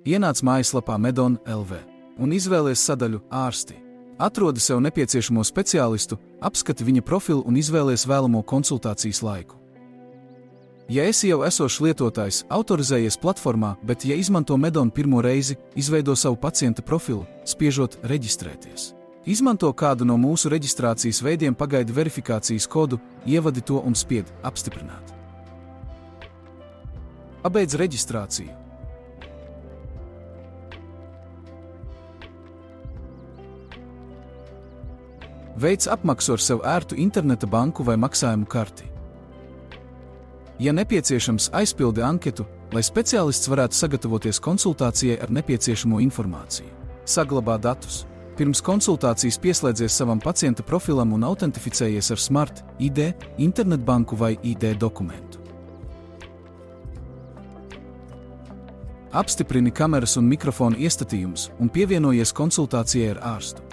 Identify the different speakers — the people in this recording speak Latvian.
Speaker 1: Ienāc mājaslapā Medon LV un izvēlies sadaļu Ārsti. Atrodi sev nepieciešamo speciālistu, apskati viņa profilu un izvēlies vēlamo konsultācijas laiku. Ja esi jau esošs lietotājs, autorizējies platformā, bet ja izmanto Medon pirmo reizi, izveido savu pacienta profilu, spiežot reģistrēties. Izmanto kādu no mūsu reģistrācijas veidiem, pagaidi verifikācijas kodu, ievadi to un spied apstiprināt. Pabeidz reģistrāciju. Veic apmaksu ar sev ērtu interneta banku vai maksājumu karti. Ja nepieciešams, aizpildi anketu, lai speciālists varētu sagatavoties konsultācijai ar nepieciešamo informāciju. Saglabā datus. Pirms konsultācijas pieslēdzies savam pacienta profilam un autentificējies ar Smart ID, internetbanku vai ID dokumentu. Apstiprini kameras un mikrofonu iestatījumus un pievienojies konsultācijai ar ārstu.